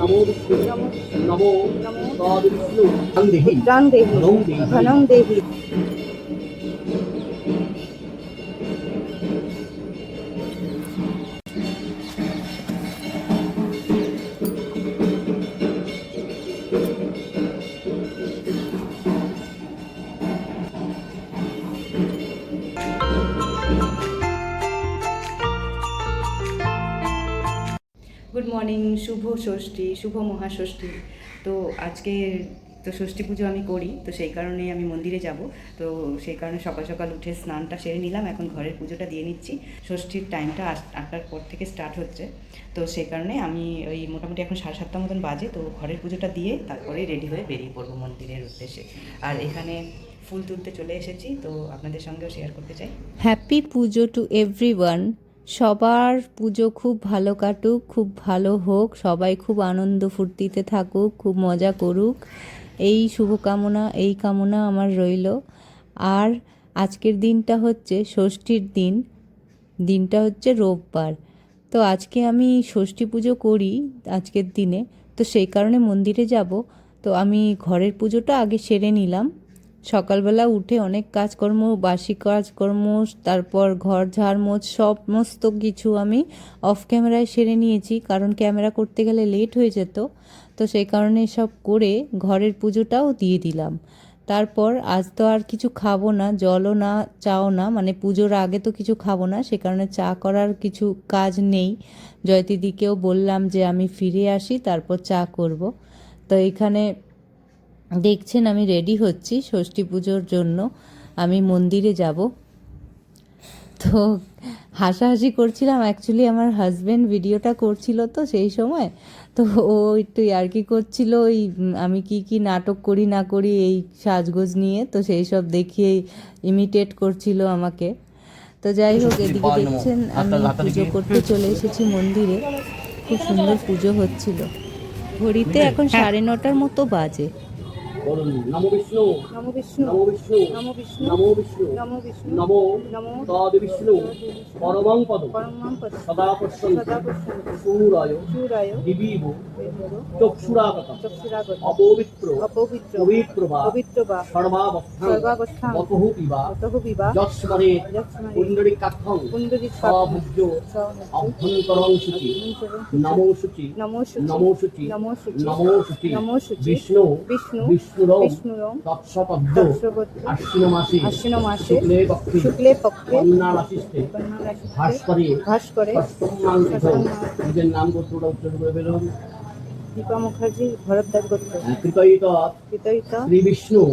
नमो विष्णु नमो विष्णु पुत्रां देहि धनं देहि। গুড মর্নিং, শুভ ষষ্ঠী, শুভ মহাষষ্ঠী। তো আজকে তো ষষ্ঠী পুজো আমি করি, তো সেই কারণে আমি মন্দিরে যাব। তো সেই কারণে সকাল সকাল উঠে স্নানটা সেরে নিলাম, এখন ঘরের পুজোটা দিয়ে নিচ্ছি। ষষ্ঠীর টাইমটা 8টার পর থেকে স্টার্ট হচ্ছে, তো সেই কারণে আমি ওই মোটামুটি এখন 7:30 মতন বাজে, তো ঘরের পুজোটা দিয়ে তারপরে রেডি হয়ে বেরিয়ে পড়বো মন্দিরের উদ্দেশ্যে। আর এখানে ফুল তুলতে চলে এসেছি, তো আপনাদের সঙ্গেও শেয়ার করতে চাই। Happy Puja to everyone. সবার পুজো খুব ভালো কাটুক, খুব ভালো হোক, সবাই খুব আনন্দ ফুর্তিতে থাকুক, খুব মজা করুক, এই শুভকামনা, এই কামনা আমার রইল। আর আজকের দিনটা হচ্ছে ষষ্ঠীর দিন, দিনটা হচ্ছে রোববার। তো আজকে আমি ষষ্ঠী পুজো করি আজকের দিনে, তো সেই কারণে মন্দিরে যাব। তো আমি ঘরের পুজোটা আগে সেরে নিলাম। সকালবেলা উঠে অনেক কাজকর্ম, বাসি কাজকর্ম, তারপর ঘর ঝাড়মোছ সমস্ত কিছু আমি অফ ক্যামেরায় সেরে নিয়েছি, কারণ ক্যামেরা করতে গেলে লেট হয়ে যেত। তো সেই কারণে সব করে ঘরের পুজোটাও দিয়ে দিলাম। তারপর আজ তো আর কিছু খাবো না, জলও না, চাও না, মানে পুজোর আগে তো কিছু খাবো না, সে কারণে চা করার কিছু কাজ নেই। জয়তিদিকেও বললাম যে আমি ফিরে আসি তারপর চা করব। তো এখানে দেখছেন আমি রেডি হচ্ছি ষষ্ঠী পুজোর জন্য, আমি মন্দিরে যাব। তো হাসাহাসি করছিলাম, অ্যাকচুয়ালি আমার হাজব্যান্ড ভিডিওটা করছিল, তো সেই সময় তো ও একটু ইয়ার্কি করছিল ওই আমি কি নাটক করি না করি এই সাজগোজ নিয়ে, তো সেই সব দেখিয়ে ইমিটেট করছিল আমাকে। তো যাই হোক, এদিকে দেখছেন আমি পুজো করতে চলে এসেছি মন্দিরে। খুব সুন্দর পুজো হচ্ছিল। ঘড়িতে এখন 9:30 মতো বাজে। नमो विष्णु नमो विष्णु नमो विष्णु नमो विष्णु नमो विष्णु नमो विष्णु नमो नमो तद विष्णु परमं पद परमं पद सदा पश्यन्ति सदा पश्यन्ति सूराय सूराय दिवीव देवो चक्षुरागतम् चक्षुरागतम् अपवित्र अपवित्र पवित्र वा पवित्र वा सर्वावस्थां ततः पिबा यस्मरे पुण्डरीकाक्षं सभुज्यो अभ्यन्तरं शुचि नमो शुचि नमो नमो शुचि नमो शुचि नमो शुचि नमो शुचि विष्णु विष्णु विष्णुरं तत्सपद्य आश्विन मासे शुक्ले पक्षे कन्या राशिस्ते भास्करे নিজের নাম গোত্রটা উচ্চারণ করে বেরোন। দীপা মুখার্জি, ভরদ্বাজ গোত্র। কৃতয়িত শ্রী বিষ্ণু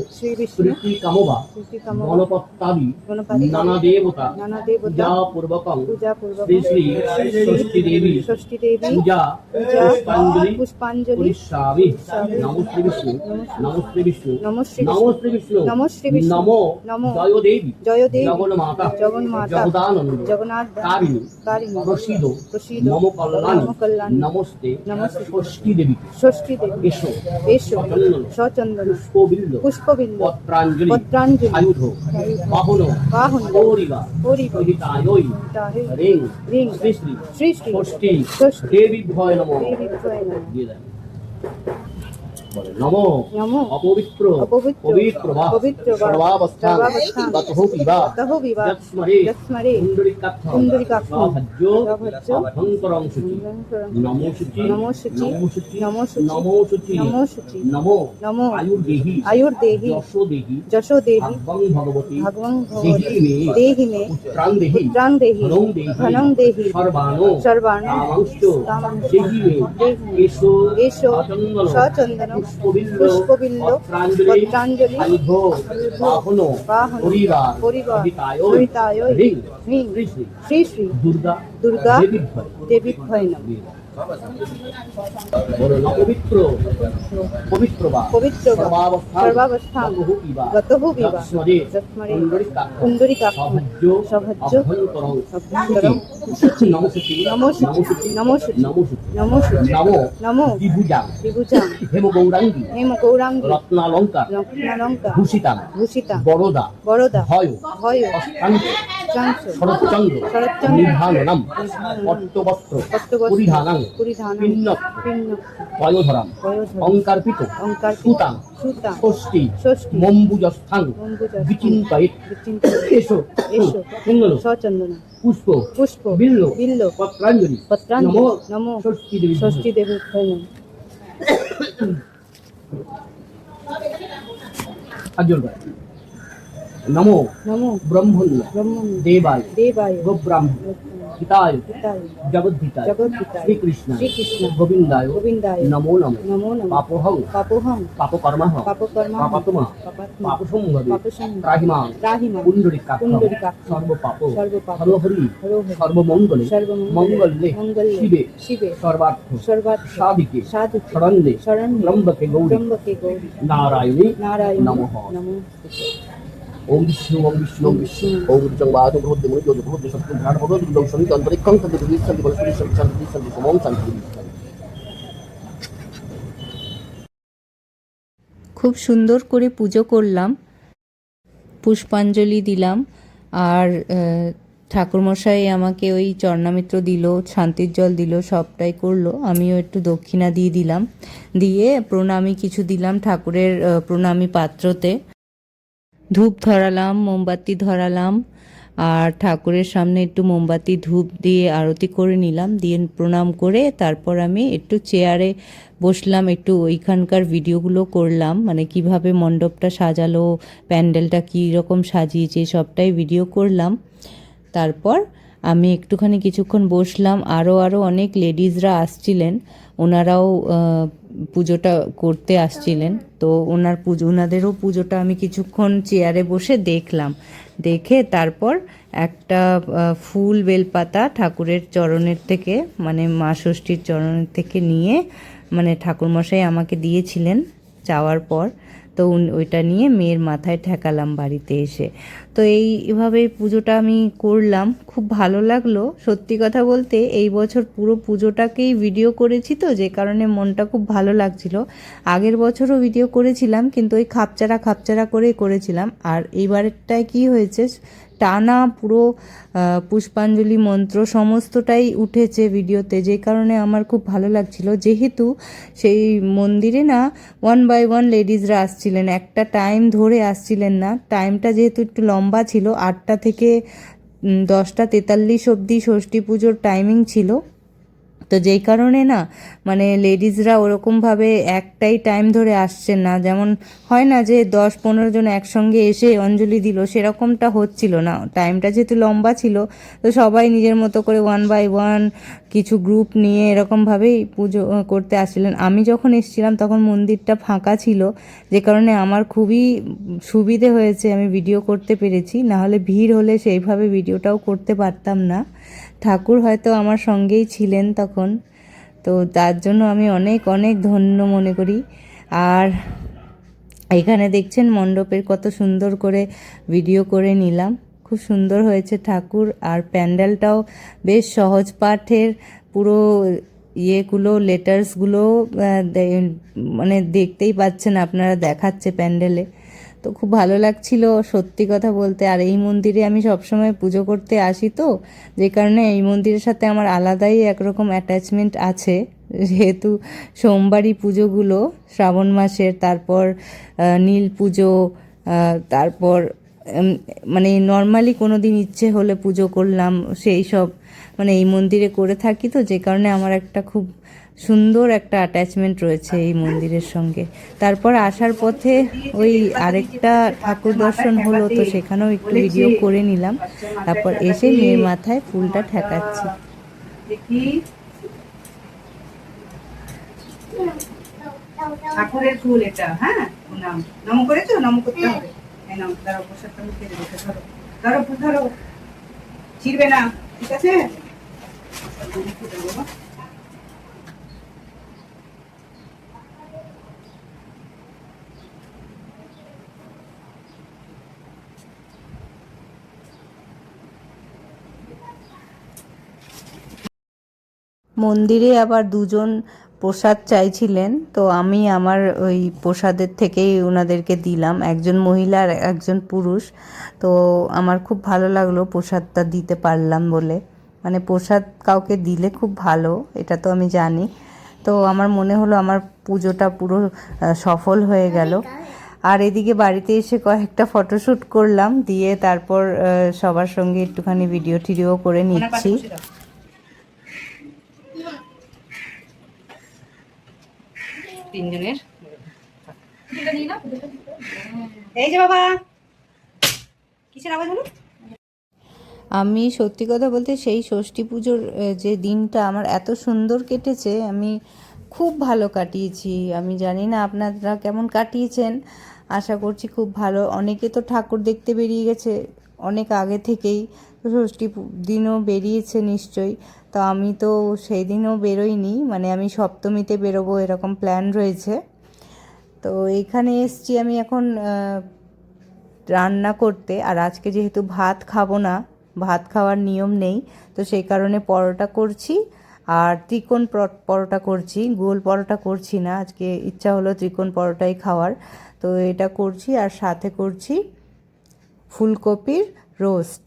প্রীতি কামবা গণপত্যাদি নানা দেবতা পূজা পূর্বকং শ্রী শ্রী ষষ্ঠী দেবী পূজা পুষ্পাঞ্জলি করিষ্যামি। নমো শ্রী বিষ্ণু নমো শ্রী বিষ্ণু নমো শ্রী বিষ্ণু নমো শ্রী বিষ্ণু নমো জয় দেবী জগন্মাতা জগন্নাথ কারিণী প্রসীদ মম কল্যাণী নমস্তে ষষ্ঠী দেবী এসো সচন্দন পুষ্পবিল্ল পত্রাঞ্জলি আয়ুধ বাহন পরিবা সহিতায়ৈ রিং শ্রী শ্রী ষষ্ঠী দেবী ভয় নমঃ। দিয়ে দেন। নমো অপবিত্র পবিত্র বা সর্বাবস্থাং ততঃ পিবা যস্মরে পুণ্ডরীকাক্ষং সভজ্য অভ্যন্তরং শুচি নমো শুচি নমো শুচি নমো শুচি নমো শুচি নমো শুচি নমো শুচি নমো নমো আয়ুর্দেহি যশো দেহি ভগবং ভগবতী ভগবতী দেহি মে পুত্রাং দেহি ধনং দেহি সর্বাণো কামাংশ্চ দেহি দেহি মে এসো সচন্দন পুষ্পবিল্ল পুষ্পবিল্ল পত্রাঞ্জলি আয়ুধ বাহন পরিবা সহিতায়ৈ রিং শ্রী শ্রী দুর্গা দেবী ভয় নমঃ। পবিত্র পবিত্র বা সর্বাবস্থাং গতঃ পিবা যস্মরে পুণ্ডরীকাক্ষং সভজ্য অভ্যন্তরং শুচি নমো শুচি নমো শুচি নমো শুচি নমো বিভুজাং হেমগৌরাঙ্গী রত্নালঙ্কার ভূষিতাং বরদা ভয় বজ্রাংশ শরৎচন্দ্র শরৎচন্দ্র নিধানম নিধানম পট্টবস্ত্র পট্টবস্ত্র পরিধানাং পরিধানম পিন্নক্ত পিন্নক্ত বয়োধরাম বয়োধরাম অঙ্কার্পিত অঙ্কার্পিত সুতাং সুতাং ষষ্ঠী ষষ্ঠী মম্বুজস্থাং অম্বুজস্থাং বিচিন্তয়েৎ বিচিন্তয়েৎ এসো এসো চন্দন সচন্দন পুষ্প পুষ্প বিল্ল বিল্ল পত্রাঞ্জলি পত্রাঞ্জলি নমো নমো ষষ্ঠী দেবী ষষ্ঠী দেবী আজ্জল ভাই নমো নমো ব্রহ্মণ্য ব্রহ্মণ্য দেবায় দেবায় গোব্রাহ্ম হিতায় পিতায় জগদ্ধিতায় জগদ্ধিতায় শ্রীকৃষ্ণ শ্রীকৃষ্ণ গোবিন্দায় গোবিন্দায় নমো নমো নমো নমঃ পাপোহং পাপোহং পাপকর্মঃ পাপকর্মঃ পাপাত্মা পাপাত্মা পাপসম্ভবে পাপসম্ভবে ত্রাহিমা ত্রাহিমাং পুণ্ডরিকাক্ষ পুণ্ডরিকাক্ষ সর্বপাপ সর্বপাপ সর্বহরি হরোহরি সর্বমঙ্গলে সর্বমঙ্গলে মঙ্গলে মঙ্গলে শিবে শিবে সর্বার্থ সর্বার্থ সাধিকে সাধুকে শরণ্যে শরণ্যে ত্রম্বকে গৌরী ত্রম্বকে গৌরী নারায়ণী নারায়ণ নমঃ নমো ওম বিষ্ণু ওম বিষ্ণু ওম বিষ্ণু ওম রুচং বাদ ভগবতে মুনি যোগ ভগবতে শক্তি ধ্যান ভগবতে লোক সঙ্গীত অন্তরিক্ষং তদ্দ বিশ্বন্তি বল সুরি শান্তি শান্তি ওম শান্তি। খুব সুন্দর করে পুজো করলাম, পুষ্পাঞ্জলি দিলাম, আর ঠাকুরমশাই আমাকে ওই চরণামিত্র দিল, শান্তির জল দিল, সবটাই করলো। আমিও একটু দক্ষিণা দিয়ে দিলাম, দিয়ে প্রণামী কিছু দিলাম ঠাকুরের প্রণামী পাত্রতে। ধূপ ধরালাম, মোমবাতি ধরালাম, আর ঠাকুরের সামনে একটু মোমবাতি ধূপ দিয়ে আরতি করে নিলাম, দিয়ে প্রণাম করে তারপর আমি একটু চেয়ারে বসলাম, একটু ওইখানকার ভিডিওগুলো করলাম, মানে কিভাবে মণ্ডপটা সাজালো, প্যান্ডেলটা কী রকম সাজিয়েছে সবটাই ভিডিও করলাম। তারপর আমি একটুখানি কিছুক্ষণ বসলাম, আরও অনেক লেডিজরা আসছিলেন, ওনারাও পুজোটা করতে আসছিলেন, তো ওনাদেরও পুজোটা আমি কিছুক্ষণ চেয়ারে বসে দেখলাম। দেখে তারপর একটা ফুল বেলপাতা ঠাকুরের চরণের থেকে, মানে মা ষষ্ঠীর চরণের থেকে নিয়ে, মানে ঠাকুরমশাই আমাকে দিয়েছিলেন চাওয়ার পর, তো ওইটা নিয়ে মেয়ের মাথায় ঠেকালাম বাড়িতে এসে। তো এইভাবেই পুজোটা আমি করলাম, খুব ভালো লাগলো। সত্যি কথা বলতে এই বছর পুরো পুজোটাকেই ভিডিও করেছি, তো যে কারণে মনটা খুব ভালো লাগছিল। আগের বছরও ভিডিও করেছিলাম, কিন্তু ওই খাপচারা করেই করেছিলাম। আর এইবারেরটায় কি হয়েছে, টানা পুরো পুষ্পাঞ্জলি মন্ত্র সমস্তটাই উঠেছে ভিডিওতে, যে কারণে আমার খুব ভালো লাগছিল। যেহেতু সেই মন্দিরে না 1 by 1 লেডিজরা আসছিলেন, একটা টাইম ধরে আসছিলেন না, টাইমটা যেহেতু একটু লম্বা ছিল, 8টা থেকে 10টা 43 অবধি ষষ্ঠী পুজোর টাইমিং ছিল, তো যেই কারণে না মানে লেডিজরা ওরকমভাবে একটাই টাইম ধরে আসছেন না, যেমন হয় না যে 10-15 জন একসঙ্গে এসে অঞ্জলি দিল, সেরকমটা হচ্ছিল না। টাইমটা যেহেতু লম্বা ছিল, তো সবাই নিজের মতো করে 1 by 1 কিছু গ্রুপ নিয়ে এরকমভাবেই পুজো করতে আসছিলেন। আমি যখন এসেছিলাম তখন মন্দিরটা ফাঁকা ছিল, যে কারণে আমার খুবই সুবিধে হয়েছে, আমি ভিডিও করতে পেরেছি। নাহলে ভিড় হলে সেইভাবে ভিডিওটাও করতে পারতাম না। ঠাকুর হয়তো আমার সঙ্গেই ছিলেন তখন, তো তার জন্য আমি অনেক ধন্য মনে করি। আর এখানে দেখছেন মণ্ডপের কত সুন্দর করে ভিডিও করে নিলাম, খুব সুন্দর হয়েছে ঠাকুর। আর প্যান্ডেলটাও বেশ সহজ পাঠের, পুরো ইয়েগুলো লেটার্সগুলো মানে দেখতেই পাচ্ছেন আপনারা, দেখাচ্ছে প্যান্ডেলে, তো খুব ভালো লাগছিল সত্যি কথা বলতে। আর এই মন্দিরে আমি সবসময় পুজো করতে আসি, তো যে কারণে এই মন্দিরের সাথে আমার আলাদাই একরকম অ্যাটাচমেন্ট আছে, যেহেতু সোমবারই পুজোগুলো শ্রাবণ মাসের, তারপর নীল পুজো, তারপর মানে নর্মালি কোনো দিন ইচ্ছে হলে পুজো করলাম, সেই সব মানে এই মন্দিরে করে থাকি, তো যে কারণে আমার একটা খুব সুন্দর একটা অ্যাটাচমেন্ট রয়েছে এই মন্দিরের সঙ্গে। তারপর আসার পথে ওই আরেকটা ঠাকুর দর্শন হলো, তো সেখানেও একটু ভিডিও করে নিলাম। তারপর এসে মেয়ের মাথায় ফুলটা ঠেকাচ্ছি। ঠাকুরের ফুল এটা, হ্যাঁ নাম নম করেছো, নম করতে হবে। এই নাম ধরো, প্রসাদটা মুখে দেবে, ধরো ধরো ধরো, ছিড়বে না, ঠিক আছে? মন্দিরে আবার দুজন প্রসাদ চাইছিলেন, তো আমি আমার ওই প্রসাদের থেকেই ওনাদেরকে দিলাম, একজন মহিলা আর একজন পুরুষ। তো আমার খুব ভালো লাগলো প্রসাদটা দিতে পারলাম বলে, মানে প্রসাদ কাউকে দিলে খুব ভালো, এটা তো আমি জানি। তো আমার মনে হলো আমার পুজোটা পুরো সফল হয়ে গেল। আর এদিকে বাড়িতে এসে কয়েকটা ফটোশ্যুট করলাম, দিয়ে তারপর সবার সঙ্গে একটুখানি ভিডিও টিডিও করে নিচ্ছি। তিনজনের এই যে বাবা কিসের আওয়াজ হলো? আমি সত্যি কথা বলতে সেই ষষ্ঠী পুজোর যে দিনটা আমার এত সুন্দর কেটেছে, আমি খুব ভালো কাটিয়েছি। আমি জানি না আপনারা কেমন কাটিয়েছেন, আশা করছি খুব ভালো। অনেকে তো ঠাকুর দেখতে বেরিয়ে গেছে অনেক আগে থেকেই, তো ষষ্ঠী দিনও বেরিয়েছে নিশ্চয়ই। তো আমি তো সেই দিনও বেরোইনি, মানে আমি সপ্তমীতে বেরোবো এরকম প্ল্যান রয়েছে। তো এইখানে এসছি আমি এখন রান্না করতে। আর আজকে যেহেতু ভাত খাবো না, ভাত খাওয়ার নিয়ম নেই, তো সেই কারণে পরোটা করছি। আর ত্রিকোণ পরোটা করছি, গোল পরোটা করছি না, আজকে ইচ্ছা হলো ত্রিকোণ পরোটাই খাওয়ার। তো এটা করছি, আর সাথে করছি ফুলকপির রোস্ট।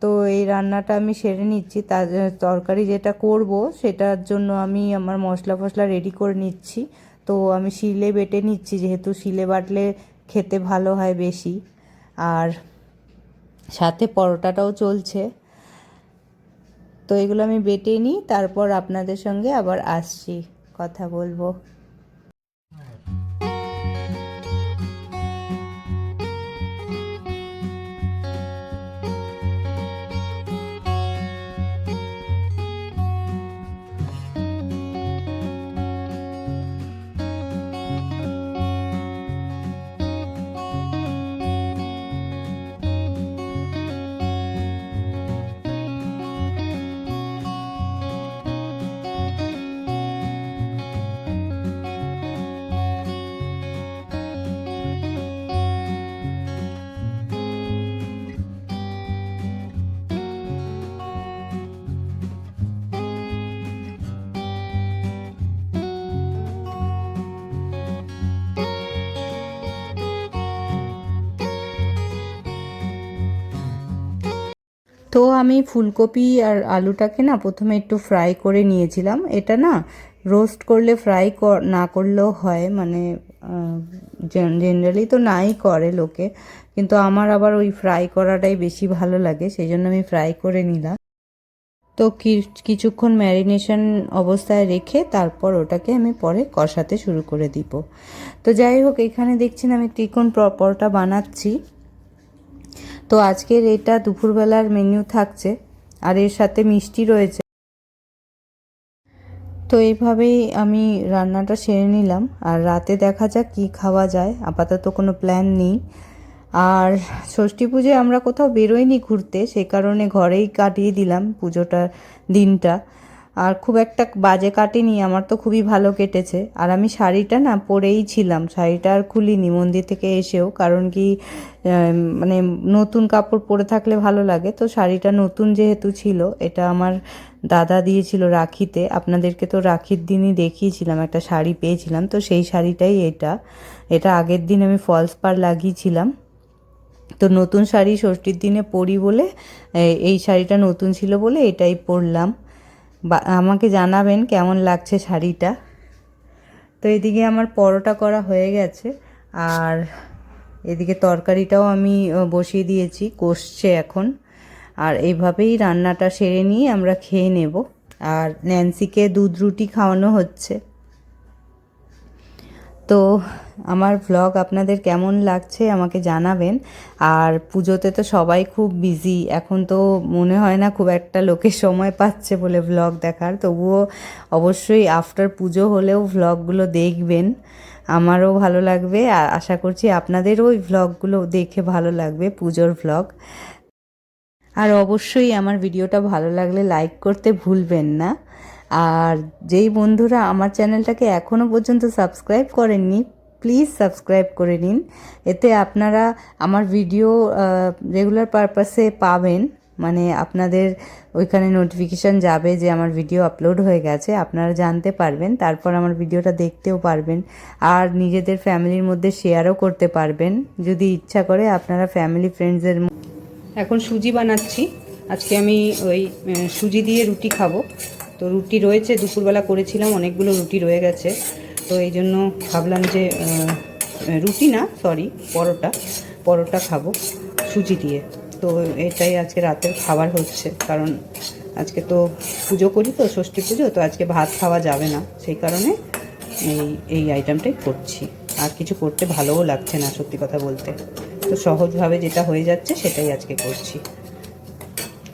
তো এই রান্নাটা আমি সেরে নিচ্ছি। তার তরকারি যেটা করব সেটার জন্য আমি আমার মশলা ফসলা রেডি করে নিচ্ছি। তো আমি শিলে বেটে নিচ্ছি, যেহেতু শিলে বাটলে খেতে ভালো হয় বেশি। আর সাথে পরোটাটাও চলছে। তো এগুলো আমি বেটে নিই, তারপর আপনাদের সঙ্গে আবার আসছি, কথা বলবো। তো আমি ফুলকপি আর আলুটাকে না প্রথমে একটু ফ্রাই করে নিয়েছিলাম। এটা না রোস্ট করলে ফ্রাই না করলেও হয়, মানে জেনারেলি তো নাই করে লোকে, কিন্তু আমার আবার ওই ফ্রাই করাটাই বেশি ভালো লাগে, সেই জন্য আমি ফ্রাই করে নিলাম। তো কিছুক্ষণ ম্যারিনেশন অবস্থায় রেখে তারপর ওটাকে আমি পরে কষাতে শুরু করে দিব। তো যাই হোক, এখানে দেখছেন আমি ত্রিকোণ পরোটা বানাচ্ছি। তো আজকের এটা দুপুরবেলার মেনু থাকছে, আর এর সাথে মিষ্টি রয়েছে। তো এইভাবেই আমি রান্নাটা সেরে নিলাম, আর রাতে দেখা যাক কী খাওয়া যায়, আপাতত কোনো প্ল্যান নেই। আর ষষ্ঠী পুজোয় আমরা কোথাও বেরোইনি ঘুরতে, সেই কারণে ঘরেই কাটিয়ে দিলাম পুজোটার দিনটা। আর খুব একটা বাজে কাটেনি, আমার তো খুবই ভালো কেটেছে। আর আমি শাড়িটা না পরেই ছিলাম, শাড়িটা আর খুলিনি মন্দির থেকে এসেও, কারণ কি মানে নতুন কাপড় পরে থাকলে ভালো লাগে। তো শাড়িটা নতুন যেহেতু ছিল, এটা আমার দাদা দিয়েছিল রাখিতে, আপনাদেরকে তো রাখির দিনই দেখিয়েছিলাম একটা শাড়ি পেয়েছিলাম, তো সেই শাড়িটাই এটা আগের দিন আমি ফলস পাড় লাগিয়েছিলাম। তো নতুন শাড়ি ষষ্ঠীর দিনে পরি বলে, এই শাড়িটা নতুন ছিল বলে এটাই পরলাম। আমাকে জানাবেন কেমন লাগছে শাড়িটা। তো এদিকে আমার পরোটা করা হয়ে গেছে, আর এদিকে তরকারিটাও আমি বসিয়ে দিয়েছি, কষছে এখন। আর এইভাবেই রান্নাটা সেরে নিয়ে আমরা খেয়ে নেব। আর ন্যান্সিকে দুধ রুটি খাওয়ানো হচ্ছে। তো আমার ভ্লগ আপনাদের কেমন লাগছে আমাকে জানাবেন। আর পুজোতে তো সবাই খুব বিজি, এখন তো মনে হয় না খুব একটা লোকের সময় পাচ্ছে বলে ভ্লগ দেখার, তবুও অবশ্যই আফটার পুজো হলেও ভ্লগগুলো দেখবেন, আমারও ভালো লাগবে। আর আশা করছি আপনাদেরও ওই ভ্লগগুলো দেখে ভালো লাগবে, পুজোর ভ্লগ। আর অবশ্যই আমার ভিডিওটা ভালো লাগলে লাইক করতে ভুলবেন না। আর যেই বন্ধুরা আমার চ্যানেলটাকে এখনও পর্যন্ত সাবস্ক্রাইব করেননি, প্লিজ সাবস্ক্রাইব করে নিন, এতে আপনারা আমার ভিডিও রেগুলার পারপাসে পাবেন, মানে আপনাদের ওইখানে নোটিফিকেশান যাবে যে আমার ভিডিও আপলোড হয়ে গেছে, আপনারা জানতে পারবেন, তারপর আমার ভিডিওটা দেখতেও পারবেন আর নিজেদের ফ্যামিলির মধ্যে শেয়ারও করতে পারবেন যদি ইচ্ছা করে আপনারা ফ্যামিলি ফ্রেন্ডসদের। এখন সুজি বানাচ্ছি। আজকে আমি ওই সুজি দিয়ে রুটি খাবো। তো রুটি রয়েছে, দুপুরবেলা করেছিলাম, অনেকগুলো রুটি রয়ে গেছে। তো এই জন্য ভাবলাম যে রুটি না, সরি, পরোটা খাবো সুজি দিয়ে। তো এটাই আজকে রাতের খাবার হচ্ছে, কারণ আজকে তো পুজো করি, তো ষষ্ঠী পুজো, তো আজকে ভাত খাওয়া যাবে না, সেই কারণে এই আইটেমটাই করছি। আর কিছু করতে ভালোও লাগছে না সত্যি কথা বলতে, তো সহজভাবে যেটা হয়ে যাচ্ছে সেটাই আজকে করছি।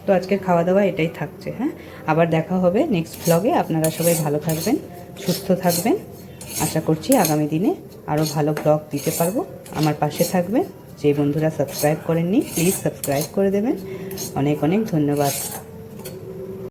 তো আজকের খাওয়া দাওয়া এটাই থাকছে। হ্যাঁ, আবার দেখা হবে নেক্সট ভ্লগে। আপনারা সবাই ভালো থাকবেন, সুস্থ থাকবেন। আশা করছি আগামী দিনে আরও ভালো ব্লগ দিতে পারবো। আমার পাশে থাকবেন। যে বন্ধুরা সাবস্ক্রাইব করেননি প্লিজ সাবস্ক্রাইব করে দেবেন। অনেক অনেক ধন্যবাদ।